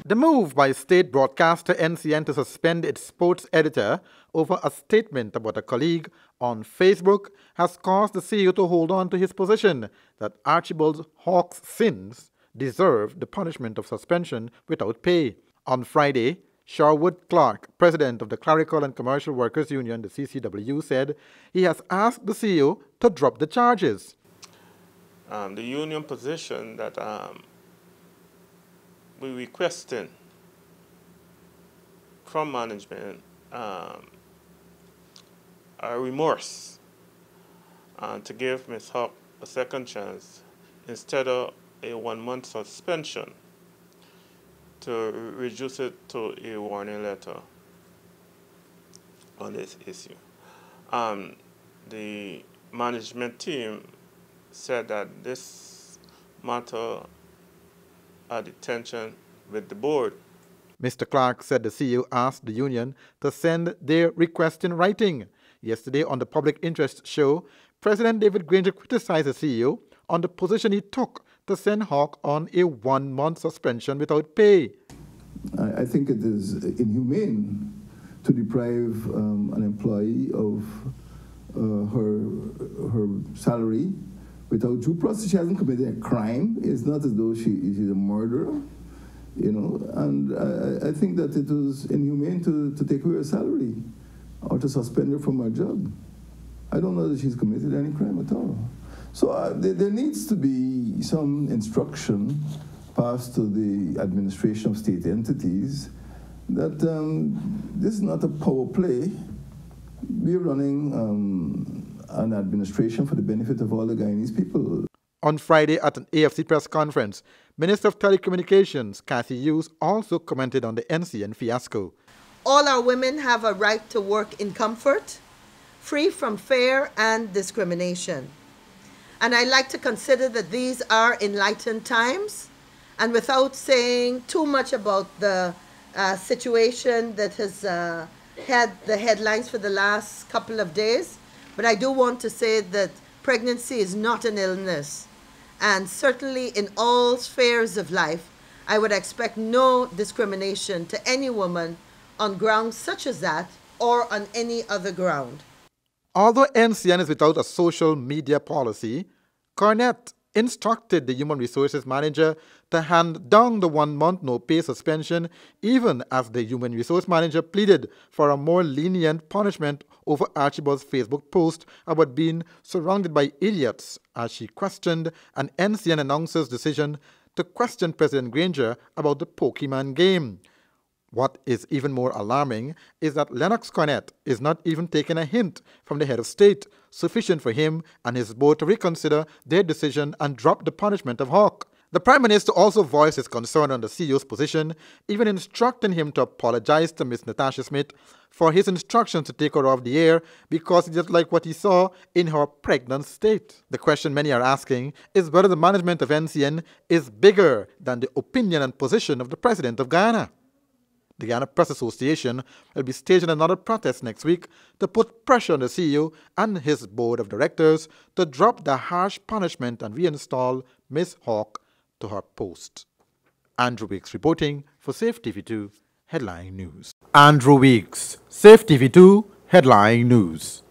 The move by state broadcaster NCN to suspend its sports editor over a statement about a colleague on Facebook has caused the CEO to hold on to his position that Archibald Hawke's sins deserve the punishment of suspension without pay. On Friday, Sherwood Clark, president of the Clerical and Commercial Workers Union, the Ccwu, said he has asked the CEO to drop the charges. The union position that we requesting from management a remorse to give Ms. Hawke a second chance instead of a 1-month suspension, to reduce it to a warning letter on this issue. The management team said that this matter had attention with the board. Mr. Clark said the CEO asked the union to send their request in writing. Yesterday on the Public Interest Show, President David Granger criticized the CEO on the position he took to send Hawke on a 1-month suspension without pay. I think it is inhumane to deprive an employee of her salary without due process. She hasn't committed a crime. It's not as though she's a murderer, you know. And I think that it was inhumane to take away her salary or to suspend her from her job. I don't know that she's committed any crime at all. So there needs to be some instruction passed to the administration of state entities that this is not a power play. We're running an administration for the benefit of all the Guyanese people. On Friday at an AFC press conference, Minister of Telecommunications, Ccwu, also commented on the NCN fiasco. All our women have a right to work in comfort, free from fear and discrimination. And I like to consider that these are enlightened times. And without saying too much about the situation that has had the headlines for the last couple of days, but I do want to say that pregnancy is not an illness. And certainly in all spheres of life, I would expect no discrimination to any woman on grounds such as that or on any other ground. Although NCN is without a social media policy, Cornette instructed the Human Resources Manager to hand down the 1-month no-pay suspension, even as the Human Resource Manager pleaded for a more lenient punishment over Archibald's Facebook post about being surrounded by idiots, as she questioned an NCN announcer's decision to question President Granger about the Pokemon game. What is even more alarming is that Lennox Cornette is not even taking a hint from the head of state, sufficient for him and his board to reconsider their decision and drop the punishment of Hawke. The Prime Minister also voiced his concern on the CEO's position, even instructing him to apologize to Ms. Natasha Smith for his instructions to take her off the air because he didn't like what he saw in her pregnant state. The question many are asking is whether the management of NCN is bigger than the opinion and position of the President of Guyana. The Guyana Press Association will be staging another protest next week to put pressure on the CEO and his board of directors to drop the harsh punishment and reinstall Ms. Hawke to her post. Andrew Weeks reporting for Safe TV2 Headline News. Andrew Weeks, Safe TV2 Headline News.